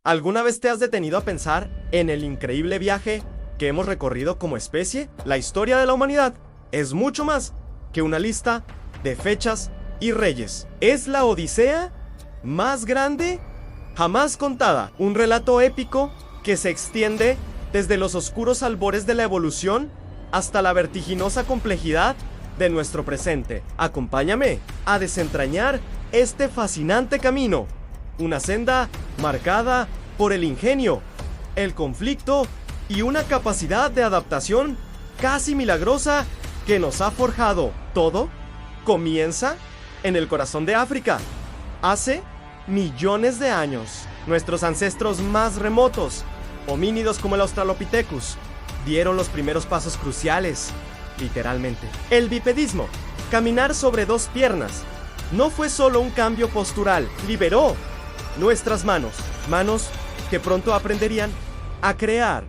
¿Alguna vez te has detenido a pensar en el increíble viaje que hemos recorrido como especie? La historia de la humanidad es mucho más que una lista de fechas y reyes. Es la odisea más grande jamás contada, un relato épico que se extiende desde los oscuros albores de la evolución hasta la vertiginosa complejidad de nuestro presente. Acompáñame a desentrañar este fascinante camino, una senda marcada por el ingenio, el conflicto y una capacidad de adaptación casi milagrosa que nos ha forjado. Todo comienza en el corazón de África. Hace millones de años, nuestros ancestros más remotos, homínidos como el Australopithecus, dieron los primeros pasos cruciales, literalmente. El bipedismo, caminar sobre dos piernas, no fue solo un cambio postural, liberó nuestras manos que pronto aprenderían a crear,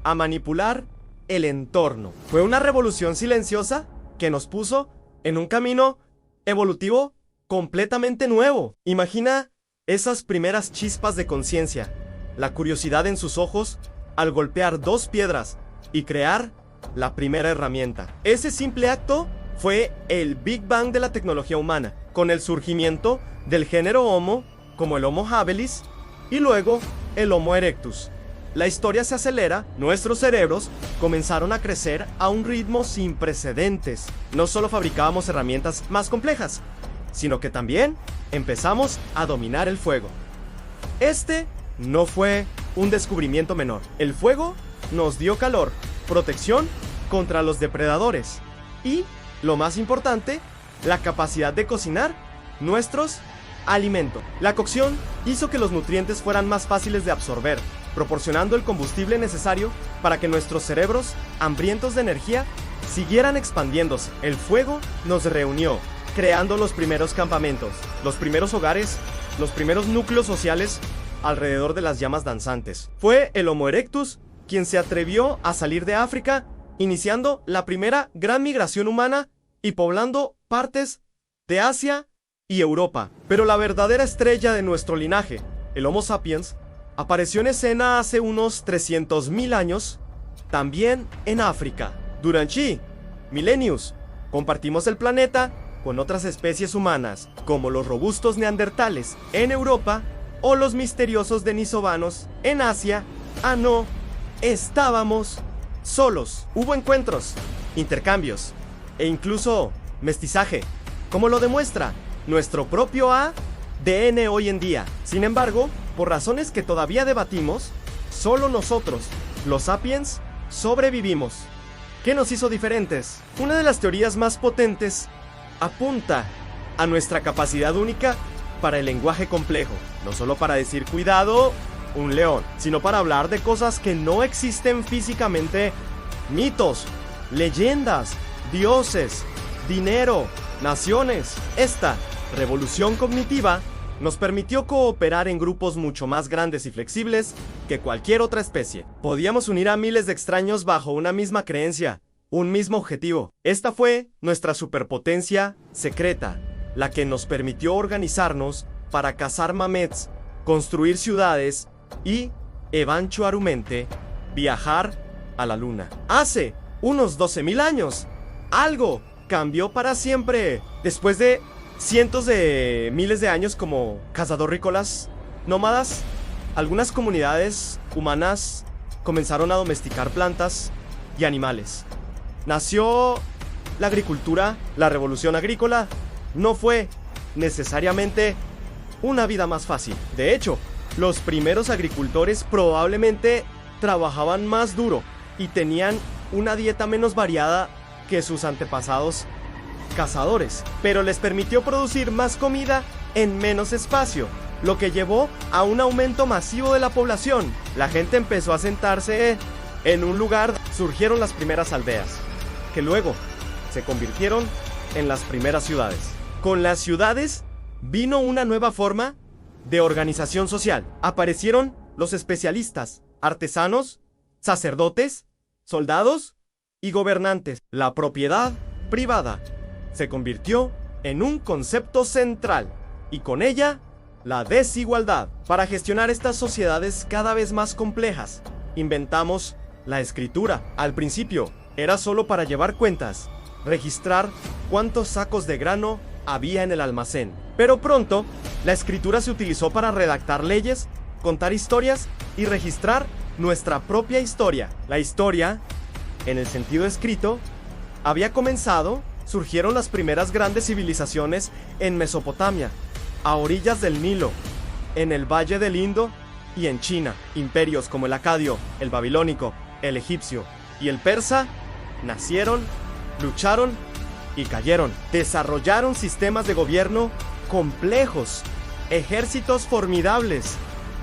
a manipular el entorno. Fue una revolución silenciosa que nos puso en un camino evolutivo completamente nuevo. Imagina esas primeras chispas de conciencia, la curiosidad en sus ojos al golpear dos piedras y crear la primera herramienta. Ese simple acto fue el Big Bang de la tecnología humana, con el surgimiento del género Homo, como el Homo habilis, y luego el Homo erectus. La historia se acelera, nuestros cerebros comenzaron a crecer a un ritmo sin precedentes. No solo fabricábamos herramientas más complejas, sino que también empezamos a dominar el fuego. Este no fue un descubrimiento menor. El fuego nos dio calor, protección contra los depredadores y, lo más importante, la capacidad de cocinar nuestros alimentos. La cocción hizo que los nutrientes fueran más fáciles de absorber, proporcionando el combustible necesario para que nuestros cerebros, hambrientos de energía, siguieran expandiéndose. El fuego nos reunió, creando los primeros campamentos, los primeros hogares, los primeros núcleos sociales alrededor de las llamas danzantes. Fue el Homo erectus quien se atrevió a salir de África, iniciando la primera gran migración humana y poblando partes de Asia y Europa. Pero la verdadera estrella de nuestro linaje, el Homo sapiens, apareció en escena hace unos 300.000 años, también en África. Durante milenios, compartimos el planeta con otras especies humanas, como los robustos neandertales en Europa o los misteriosos denisovanos en Asia. No estábamos solos. Hubo encuentros, intercambios e incluso mestizaje, como lo demuestra nuestro propio ADN hoy en día. Sin embargo, por razones que todavía debatimos, solo nosotros, los sapiens, sobrevivimos. ¿Qué nos hizo diferentes? Una de las teorías más potentes apunta a nuestra capacidad única para el lenguaje complejo, no solo para decir cuidado, un león, sino para hablar de cosas que no existen físicamente: mitos, leyendas, dioses, dinero, naciones. Esta revolución cognitiva nos permitió cooperar en grupos mucho más grandes y flexibles que cualquier otra especie. Podíamos unir a miles de extraños bajo una misma creencia, un mismo objetivo. Esta fue nuestra superpotencia secreta, la que nos permitió organizarnos para cazar mamets, construir ciudades y, eventualmente, viajar a la luna. Hace unos 12.000 años, algo cambió para siempre. Después de cientos de miles de años como cazadorrícolas nómadas, algunas comunidades humanas comenzaron a domesticar plantas y animales. Nació la agricultura. La revolución agrícola no fue necesariamente una vida más fácil. De hecho, los primeros agricultores probablemente trabajaban más duro y tenían una dieta menos variada que sus antepasados cazadores, pero les permitió producir más comida en menos espacio, lo que llevó a un aumento masivo de la población. La gente empezó a sentarse en un lugar. Surgieron las primeras aldeas, que luego se convirtieron en las primeras ciudades. Con las ciudades vino una nueva forma de organización social. Aparecieron los especialistas, artesanos, sacerdotes, soldados y gobernantes. La propiedad privada se convirtió en un concepto central y con ella la desigualdad. Para gestionar estas sociedades cada vez más complejas, inventamos la escritura. Al principio, era solo para llevar cuentas, registrar cuántos sacos de grano había en el almacén. Pero pronto, la escritura se utilizó para redactar leyes, contar historias y registrar nuestra propia historia. La historia, en el sentido escrito, había comenzado. Surgieron las primeras grandes civilizaciones en Mesopotamia, a orillas del Nilo, en el Valle del Indo y en China. Imperios como el acadio, el babilónico, el egipcio y el persa nacieron, lucharon y cayeron. Desarrollaron sistemas de gobierno complejos, ejércitos formidables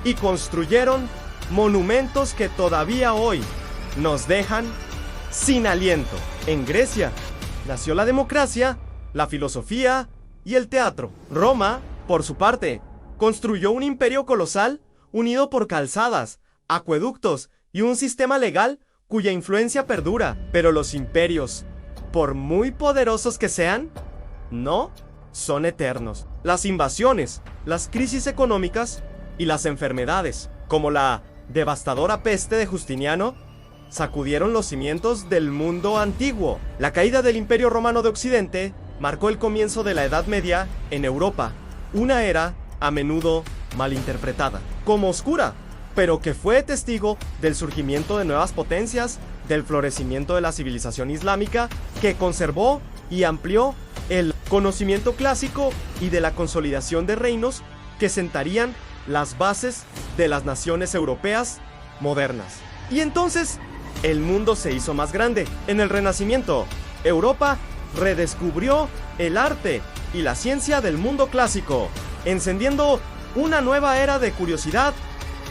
y construyeron monumentos que todavía hoy nos dejan sin aliento. En Grecia nació la democracia, la filosofía y el teatro. Roma, por su parte, construyó un imperio colosal unido por calzadas, acueductos y un sistema legal cuya influencia perdura. Pero los imperios, por muy poderosos que sean, no son eternos. Las invasiones, las crisis económicas y las enfermedades, como la devastadora peste de Justiniano, sacudieron los cimientos del mundo antiguo. La caída del Imperio Romano de Occidente marcó el comienzo de la Edad Media en Europa, una era a menudo malinterpretada como oscura, pero que fue testigo del surgimiento de nuevas potencias, del florecimiento de la civilización islámica, que conservó y amplió el conocimiento clásico y de la consolidación de reinos que sentarían las bases de las naciones europeas modernas. Y entonces, el mundo se hizo más grande. En el Renacimiento, Europa redescubrió el arte y la ciencia del mundo clásico, encendiendo una nueva era de curiosidad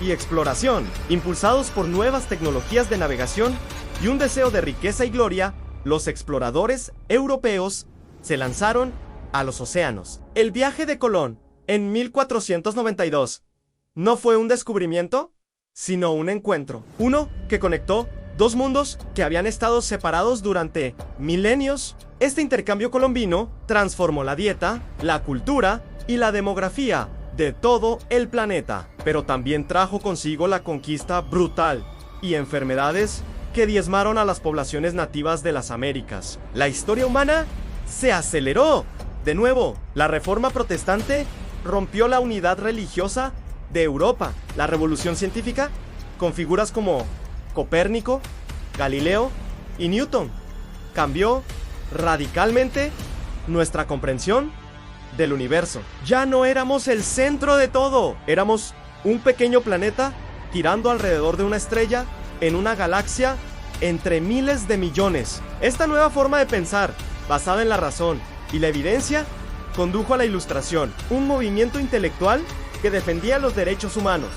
y exploración. Impulsados por nuevas tecnologías de navegación y un deseo de riqueza y gloria, los exploradores europeos se lanzaron a los océanos. El viaje de Colón en 1492 no fue un descubrimiento, sino un encuentro. Uno que conectó dos mundos que habían estado separados durante milenios. Este intercambio colombino transformó la dieta, la cultura y la demografía de todo el planeta, pero también trajo consigo la conquista brutal y enfermedades que diezmaron a las poblaciones nativas de las Américas. La historia humana se aceleró. De nuevo, la Reforma Protestante rompió la unidad religiosa de Europa. La Revolución Científica, con figuras como Copérnico, Galileo y Newton, cambió radicalmente nuestra comprensión del universo. Ya no éramos el centro de todo, éramos un pequeño planeta girando alrededor de una estrella en una galaxia entre miles de millones. Esta nueva forma de pensar, basada en la razón y la evidencia, condujo a la Ilustración, un movimiento intelectual que defendía los derechos humanos,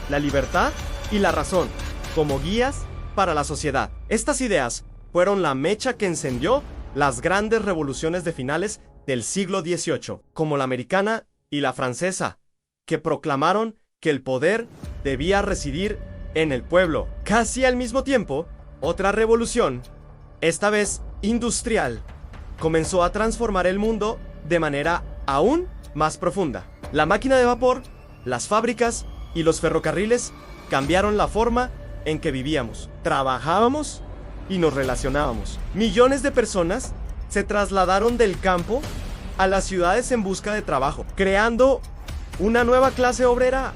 la libertad y la razón como guías para la sociedad. Estas ideas fueron la mecha que encendió las grandes revoluciones de finales del siglo XVIII, como la americana y la francesa, que proclamaron que el poder debía residir en el pueblo. Casi al mismo tiempo, otra revolución, esta vez industrial, comenzó a transformar el mundo de manera aún más profunda. La máquina de vapor, las fábricas y los ferrocarriles cambiaron la forma en que vivíamos, trabajábamos y nos relacionábamos. Millones de personas se trasladaron del campo a las ciudades en busca de trabajo, creando una nueva clase obrera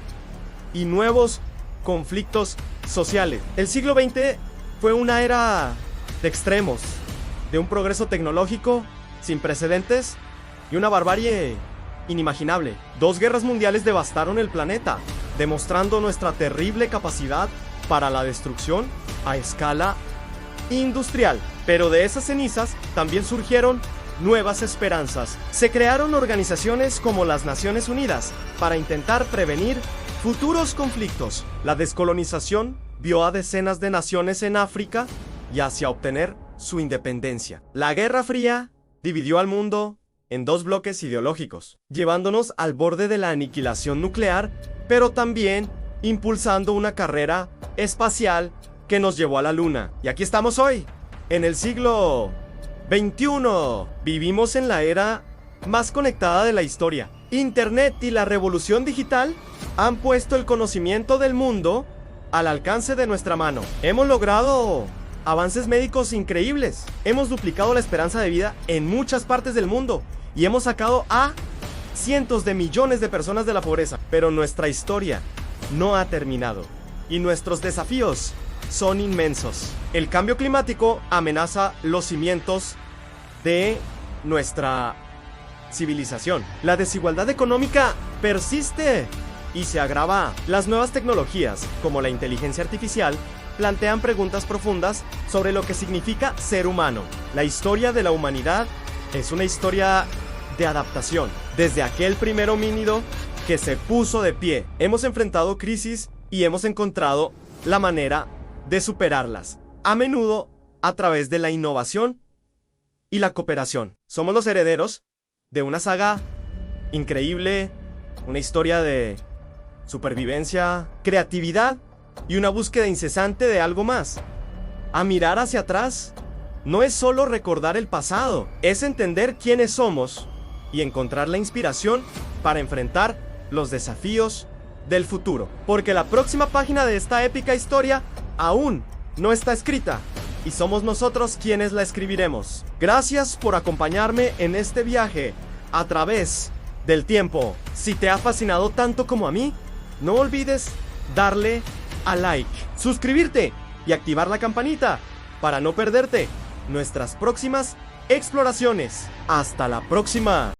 y nuevos conflictos sociales. El siglo XX fue una era de extremos, de un progreso tecnológico sin precedentes y una barbarie inimaginable. 2 guerras mundiales devastaron el planeta, demostrando nuestra terrible capacidad para la destrucción a escala industrial. Pero de esas cenizas también surgieron nuevas esperanzas. Se crearon organizaciones como las Naciones Unidas para intentar prevenir futuros conflictos. La descolonización vio a decenas de naciones en África y hacia obtener su independencia. La Guerra Fría dividió al mundo en 2 bloques ideológicos, llevándonos al borde de la aniquilación nuclear, pero también impulsando una carrera espacial que nos llevó a la Luna. Y aquí estamos hoy, en el siglo XXI. Vivimos en la era más conectada de la historia. Internet y la revolución digital han puesto el conocimiento del mundo al alcance de nuestra mano. Hemos logrado avances médicos increíbles. Hemos duplicado la esperanza de vida en muchas partes del mundo y hemos sacado a cientos de millones de personas de la pobreza. Pero nuestra historia no ha terminado y nuestros desafíos son inmensos. El cambio climático amenaza los cimientos de nuestra civilización. La desigualdad económica persiste y se agrava. Las nuevas tecnologías, como la inteligencia artificial, plantean preguntas profundas sobre lo que significa ser humano. La historia de la humanidad es una historia de adaptación. Desde aquel primer homínido que se puso de pie, hemos enfrentado crisis y hemos encontrado la manera de superarlas, a menudo a través de la innovación y la cooperación. Somos los herederos de una saga increíble, una historia de supervivencia, creatividad y una búsqueda incesante de algo más. A mirar hacia atrás no es solo recordar el pasado, es entender quiénes somos y encontrar la inspiración para enfrentar los desafíos del futuro. Porque la próxima página de esta épica historia aún no está escrita y somos nosotros quienes la escribiremos. Gracias por acompañarme en este viaje a través del tiempo. Si te ha fascinado tanto como a mí, no olvides darle a like, suscribirte y activar la campanita para no perderte nuestras próximas exploraciones. Hasta la próxima.